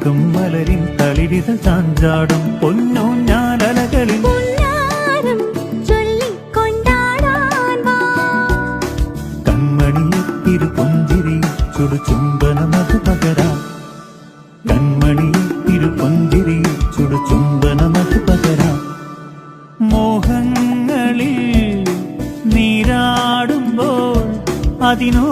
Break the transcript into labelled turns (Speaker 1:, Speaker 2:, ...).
Speaker 1: ഇളകും മലരിൻ തളിരിതൾ ചാഞ്ചാടും പൊന്നൂഞ്ഞാലലകളിൽ കൺമണിയെ തിരുപൊഞ്ചിരി ചുടുചുംബനമത് പകരാം കൺമണിയെ തിരുപൊഞ്ചിരി ചുടുചുംബനമത് പകരാം മോഹങ്ങളിൽ നീരാടുമ്പോൾ അതിനോ